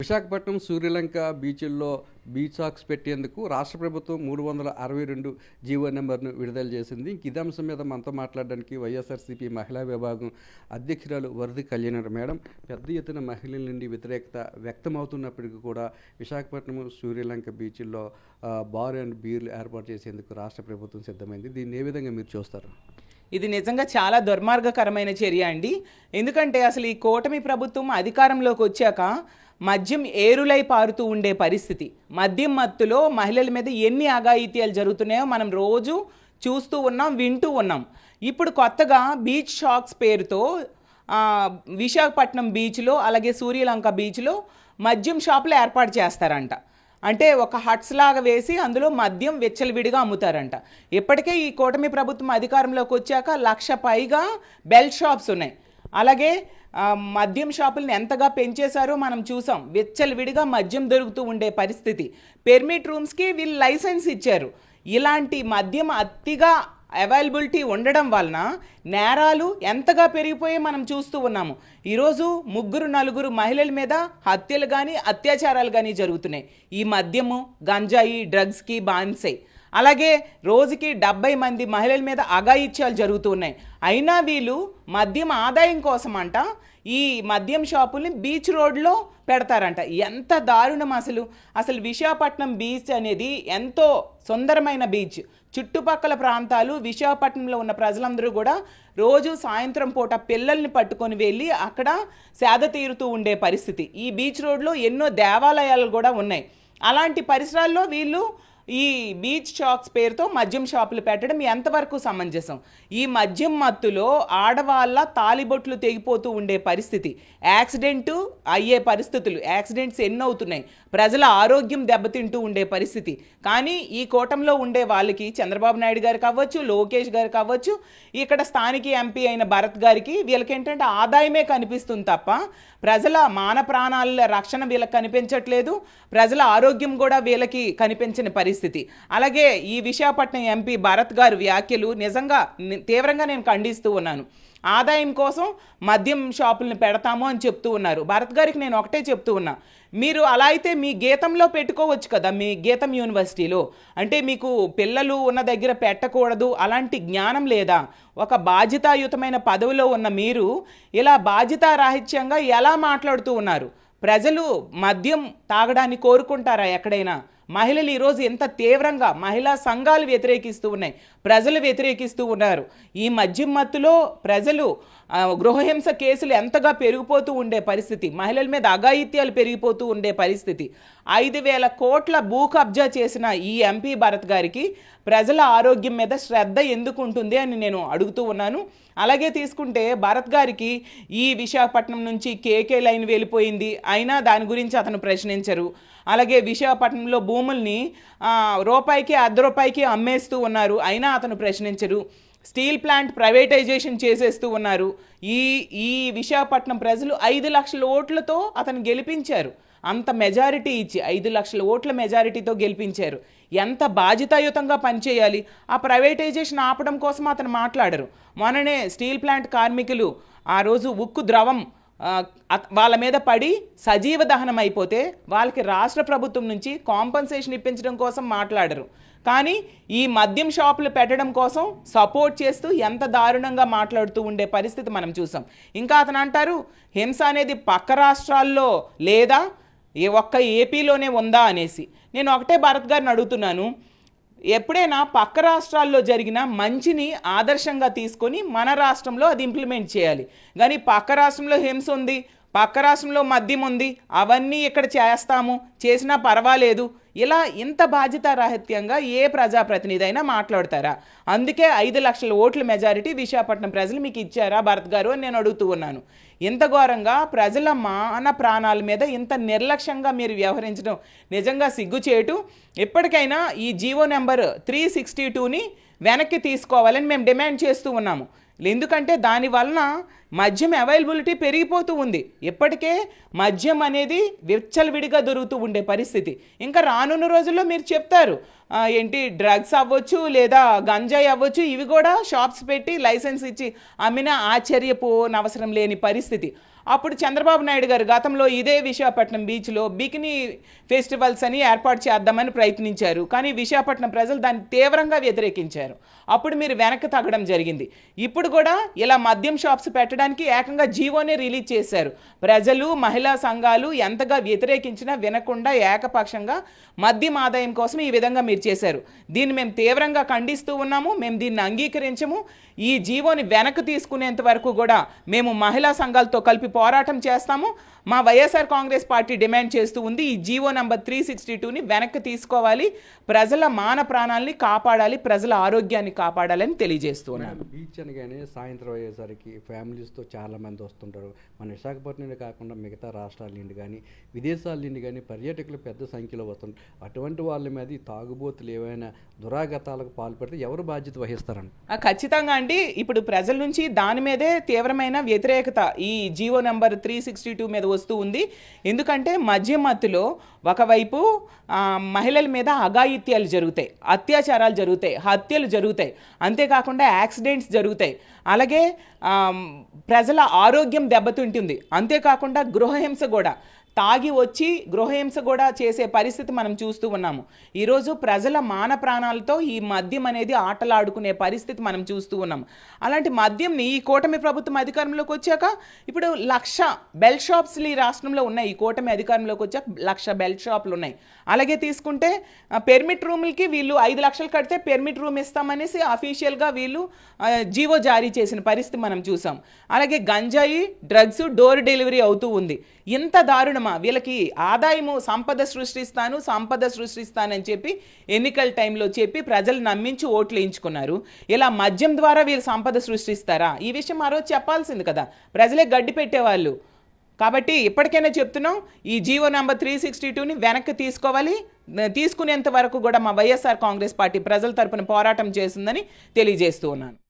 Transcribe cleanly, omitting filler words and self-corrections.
Visakhapatnam Sri Lanka బీచ్ల్లో beach socks పెట్టేందుకు రాష్ట్ర ప్రభుత్వం 362 జీవో నెంబర్ను విడుదల చేసింది. ఇదే అంశం మీద మనతో మాట్లాడడానికి వైఎస్ఆర్సీపీ మహిళా విభాగం అధ్యక్షురాలు వరది కళ్యాణ్ మేడం, పెద్ద ఎత్తున మహిళల నుండి వ్యతిరేకత వ్యక్తమవుతున్నప్పటికీ కూడా విశాఖపట్నం శ్రీలంక బీచ్ల్లో బార్ అండ్ బీర్లు ఏర్పాటు చేసేందుకు రాష్ట్ర ప్రభుత్వం సిద్ధమైంది. దీన్ని ఏ విధంగా మీరు చూస్తారు? ఇది నిజంగా చాలా దుర్మార్గకరమైన చర్య అండి. ఎందుకంటే అసలు ఈ కూటమి ప్రభుత్వం అధికారంలోకి వచ్చాక మద్యం ఏరులై పారుతూ ఉండే పరిస్థితి, మద్యం మత్తులో మహిళల మీద ఎన్ని అఘాయిత్యాలు జరుగుతున్నాయో మనం రోజు చూస్తూ ఉన్నాం, వింటూ ఉన్నాం. ఇప్పుడు కొత్తగా బీచ్ షాక్స్ పేరుతో విశాఖపట్నం బీచ్లో అలాగే శ్రీలంక బీచ్లో మద్యం షాపులు ఏర్పాటు చేస్తారంట. అంటే ఒక హట్స్ లాగా వేసి అందులో మద్యం విచ్చలవిడిగా అమ్ముతారంట. ఇప్పటికే ఈ కూటమి ప్రభుత్వం అధికారంలోకి వచ్చాక 1,00,000 పైగా బెల్ షాప్స్ ఉన్నాయి. అలాగే మద్యం షాపులను ఎంతగా పెంచేశారో మనం చూసాం. విచ్చలవిడిగా మద్యం దొరుకుతూ ఉండే పరిస్థితి. పెర్మిట్ రూమ్స్కి వీళ్ళు లైసెన్స్ ఇచ్చారు. ఇలాంటి మద్యం అతిగా అవైలబిలిటీ ఉండడం వలన నేరాలు ఎంతగా పెరిగిపోయి మనం చూస్తూ ఉన్నాము. ఈరోజు 3-4 మహిళల మీద హత్యలు కానీ అత్యాచారాలు కానీ జరుగుతున్నాయి. ఈ మద్యము, గంజాయి, డ్రగ్స్కి బానిసై. అలాగే రోజుకి 70 మంది మహిళల మీద అఘాయిత్యాలు జరుగుతూ ఉన్నాయి. అయినా వీళ్ళు మద్యం ఆదాయం కోసం అంట ఈ మద్యం షాపుల్ని బీచ్ రోడ్లో పెడతారంట. ఎంత దారుణం అసలు విశాఖపట్నం బీచ్ అనేది ఎంతో సుందరమైన బీచ్. చుట్టుపక్కల ప్రాంతాలు, విశాఖపట్నంలో ఉన్న ప్రజలందరూ కూడా రోజు సాయంత్రం పూట పిల్లల్ని పట్టుకొని వెళ్ళి అక్కడ సేద తీరుతూ ఉండే పరిస్థితి. ఈ బీచ్ రోడ్లో ఎన్నో దేవాలయాలు కూడా ఉన్నాయి. అలాంటి పరిసరాల్లో వీళ్ళు ఈ బీచ్ షాక్స్ పేరుతో మద్యం షాపులు పెట్టడం ఎంతవరకు సమంజసం? ఈ మద్యం మత్తులో ఆడవాళ్ళ తాలిబొట్లు తెగిపోతూ ఉండే పరిస్థితి, యాక్సిడెంటు అయ్యే పరిస్థితులు, యాక్సిడెంట్స్ ఎన్నవుతున్నాయి, ప్రజల ఆరోగ్యం దెబ్బతింటూ ఉండే పరిస్థితి. కానీ ఈ కూటమిలో ఉండే వాళ్ళకి, చంద్రబాబు నాయుడు గారికి అవ్వచ్చు, లోకేష్ గారికి అవ్వచ్చు, ఇక్కడ స్థానిక ఎంపీ అయిన భరత్ గారికి, వీళ్ళకి ఏంటంటే ఆదాయమే కనిపిస్తుంది తప్ప ప్రజల మాన ప్రాణాల రక్షణ వీళ్ళకి కనిపించట్లేదు. ప్రజల ఆరోగ్యం కూడా వీళ్ళకి కనిపించని పరిస్థితి. అలాగే ఈ విశాఖపట్నం ఎంపీ భరత్ గారు వ్యాఖ్యలు నిజంగా తీవ్రంగా నేను ఖండిస్తూ ఉన్నాను. ఆదాయం కోసం మద్యం షాపులను పెడతాము అని చెప్తూ ఉన్నారు. భరత్ గారికి నేను ఒకటే చెప్తూ ఉన్నా, మీరు అలా అయితే మీ గీతంలో పెట్టుకోవచ్చు కదా, మీ గీతం యూనివర్సిటీలో. అంటే మీకు పిల్లలు ఉన్న దగ్గర పెట్టకూడదు అలాంటి జ్ఞానం లేదా? ఒక బాధ్యతాయుతమైన పదవిలో ఉన్న మీరు ఇలా బాధ్యతారాహిత్యంగా ఎలా మాట్లాడుతూ ఉన్నారు? ప్రజలు మద్యం తాగడాన్ని కోరుకుంటారా ఎక్కడైనా? మహిళలు ఈరోజు ఎంత తీవ్రంగా మహిళా సంఘాలు వ్యతిరేకిస్తూ ఉన్నాయి, ప్రజలు వ్యతిరేకిస్తూ ఉన్నారు. ఈ మద్యం మత్తులో ప్రజలు గృహహింస కేసులు ఎంతగా పెరిగిపోతూ ఉండే పరిస్థితి, మహిళల మీద అఘాయిత్యాలు పెరిగిపోతూ ఉండే పరిస్థితి. 5,000 కోట్ల భూ కబ్జా చేసిన ఈ ఎంపీ భరత్ గారికి ప్రజల ఆరోగ్యం మీద శ్రద్ధ ఎందుకు ఉంటుంది అని నేను అడుగుతూ ఉన్నాను. అలాగే తీసుకుంటే భరత్ గారికి ఈ విశాఖపట్నం నుంచి కేకే లైన్ వెళ్ళిపోయింది, అయినా దాని గురించి అతను ప్రశ్నించరు. అలాగే విశాఖపట్నంలో భూముల్ని రూపాయికి ₹1 అమ్మేస్తూ ఉన్నారు, అయినా అతను ప్రశ్నించరు. స్టీల్ ప్లాంట్ ప్రైవేటైజేషన్ చేసేస్తూ ఉన్నారు. ఈ విశాఖపట్నం ప్రజలు 5 లక్షల ఓట్లతో అతను గెలిపించారు. అంత మెజారిటీ ఇచ్చి 5 లక్షల ఓట్ల మెజారిటీతో గెలిపించారు. ఎంత బాధ్యతాయుతంగా పనిచేయాలి? ఆ ప్రైవేటైజేషన్ ఆపడం కోసం అతను మాట్లాడరు. మొన్ననే స్టీల్ ప్లాంట్ కార్మికులు ఆ రోజు ఉక్కు ద్రవం వాళ్ళ మీద పడి సజీవ దహనం అయిపోతే వాళ్ళకి రాష్ట్ర ప్రభుత్వం నుంచి కాంపన్సేషన్ ఇప్పించడం కోసం మాట్లాడరు. కానీ ఈ మద్యం షాపులు పెట్టడం కోసం సపోర్ట్ చేస్తూ ఎంత దారుణంగా మాట్లాడుతూ ఉండే పరిస్థితి మనం చూసాం. ఇంకా అతను అంటారు హింస అనేది పక్క రాష్ట్రాల్లో లేదా, ఒక్క ఏపీలోనే ఉందా అనేసి. నేను ఒకటే భరత్ గారిని అడుగుతున్నాను, ఎప్పుడైనా పక్క రాష్ట్రాల్లో జరిగిన మంచిని ఆదర్శంగా తీసుకొని మన రాష్ట్రంలో అది ఇంప్లిమెంట్ చేయాలి. కానీ పక్క రాష్ట్రంలో హింస ఉంది, పక్క రాష్ట్రంలో మద్యం ఉంది, అవన్నీ ఇక్కడ చేస్తాము, చేసినా పర్వాలేదు, ఇలా ఇంత బాధ్యతారాహిత్యంగా ఏ ప్రజాప్రతినిధి అయినా మాట్లాడతారా? అందుకే 5 లక్షల ఓట్ల మెజారిటీ విశాఖపట్నం ప్రజలు మీకు ఇచ్చారా భరత్ గారు అని నేను అడుగుతూ ఉన్నాను. ఇంత ఘోరంగా ప్రజల మాన ప్రాణాల మీద ఇంత నిర్లక్ష్యంగా మీరు వ్యవహరించడం నిజంగా సిగ్గుచేటు. ఎప్పటికైనా ఈ జీవో నెంబర్ 362ని వెనక్కి తీసుకోవాలని మేము డిమాండ్ చేస్తూ ఉన్నాము. ఎందుకంటే దానివలన మద్యం అవైలబిలిటీ పెరిగిపోతూ ఉంది. ఇప్పటికే మద్యం అనేది విచ్చలవిడిగా దొరుకుతూ ఉండే పరిస్థితి. ఇంకా రానున్న రోజుల్లో మీరు చెప్తారు ఏంటి డ్రగ్స్ అవ్వచ్చు లేదా గంజాయి అవ్వచ్చు, ఇవి కూడా షాప్స్ పెట్టి లైసెన్స్ ఇచ్చి అమ్మినా ఆశ్చర్యపోనవసరం లేని పరిస్థితి. అప్పుడు చంద్రబాబు నాయుడు గారు గతంలో ఇదే విశాఖపట్నం బీచ్లో బికినీ ఫెస్టివల్స్ అని ఏర్పాటు చేద్దామని ప్రయత్నించారు. కానీ విశాఖపట్నం ప్రజలు దాన్ని తీవ్రంగా వ్యతిరేకించారు. అప్పుడు మీరు వెనక్కి తగ్గడం జరిగింది. ఇప్పుడు కూడా ఇలా మద్యం షాప్స్ పెట్టడానికి ఏకంగా జీవోనే రిలీజ్ చేశారు. ప్రజలు, మహిళా సంఘాలు ఎంతగా వ్యతిరేకించినా వినకుండా ఏకపక్షంగా మద్యం ఆదాయం కోసం ఈ విధంగా మీరు చేశారు. దీన్ని మేము తీవ్రంగా ఖండిస్తూ ఉన్నాము. మేము దీన్ని అంగీకరించము. ఈ జీవోని వెనక్కి తీసుకునేంత వరకు కూడా మేము మహిళా సంఘాలతో కలిపి పోరాటం చేస్తాము. మా వైఎస్ఆర్ కాంగ్రెస్ పార్టీ డిమాండ్ చేస్తూ ఉంది, ఈ జీవో నంబర్ 362ని వెనక్కి తీసుకోవాలి, ప్రజల మాన ప్రాణాలని కాపాడాలి, ప్రజల ఆరోగ్యాన్ని కాపాడాలని తెలియజేస్తూ ఉన్నాను. బీచ్ అనగానే సాయంత్రం అయ్యేసరికి ఫ్యామిలీస్తో చాలామంది వస్తుంటారు. మన విశాఖపట్నం కాకుండా మిగతా రాష్ట్రాల నుండి కానీ విదేశాల నుండి కానీ పర్యాటకులు పెద్ద సంఖ్యలో వస్తుంటారు. అటువంటి వాళ్ళ మీద ఈ తాగుబోతులు ఏవైనా దురాగతాలకు పాల్పడితే ఎవరు బాధ్యత వహిస్తారండి? ఖచ్చితంగా అండి. ఇప్పుడు ప్రజల నుంచి దాని మీదే తీవ్రమైన వ్యతిరేకత ఈ జీవో నంబర్ 362 మీద వస్తూ ఉంది. ఎందుకంటే మద్యం మత్తులో ఒకవైపు మహిళల మీద అఘాయిత్యాలు జరుగుతాయి, అత్యాచారాలు జరుగుతాయి, హత్యలు జరుగుతాయి, అంతేకాకుండా యాక్సిడెంట్స్ జరుగుతాయి, అలాగే ప్రజల ఆరోగ్యం దెబ్బతింటుంది, అంతేకాకుండా గృహహింస కూడా, తాగి వచ్చి గృహహింస కూడా చేసే పరిస్థితి మనం చూస్తూ ఉన్నాము. ఈరోజు ప్రజల మాన ప్రాణాలతో ఈ మద్యం అనేది ఆటలాడుకునే పరిస్థితి మనం చూస్తూ ఉన్నాం. అలాంటి మద్యంని ఈ కూటమి ప్రభుత్వం అధికారంలోకి వచ్చాక ఇప్పుడు 1,00,000 బెల్ట్ షాప్స్ ఈ రాష్ట్రంలో ఉన్నాయి. ఈ కూటమి అధికారంలోకి వచ్చాక 1,00,000 బెల్ట్ షాపులు ఉన్నాయి. అలాగే తీసుకుంటే పెర్మిట్ రూములకి వీళ్ళు 5 లక్షలు కడితే పెర్మిట్ రూమ్ ఇస్తామనేసి అఫీషియల్గా వీళ్ళు జీవో జారీ చేసిన పరిస్థితి మనం చూసాం. అలాగే గంజాయి, డ్రగ్స్ డోర్ డెలివరీ అవుతూ ఉంది. ఇంత దారుణమా? వీళ్ళకి ఆదాయము సంపద సృష్టిస్తానని చెప్పి ఎన్నికల టైంలో చెప్పి ప్రజలు నమ్మించి ఓట్లు వేయించుకున్నారు. ఇలా మద్యం ద్వారా వీళ్ళు సంపద సృష్టిస్తారా? ఈ విషయం ఆ రోజు చెప్పాల్సింది కదా, ప్రజలే గడ్డి పెట్టేవాళ్ళు. కాబట్టి ఇప్పటికైనా చెప్తున్నాం, ఈ జీవో నంబర్ 362ని వెనక్కి తీసుకోవాలి. తీసుకునేంత వరకు కూడా మా వైఎస్ఆర్ కాంగ్రెస్ పార్టీ ప్రజల తరపున పోరాటం చేస్తుందని తెలియజేస్తూ ఉన్నాను.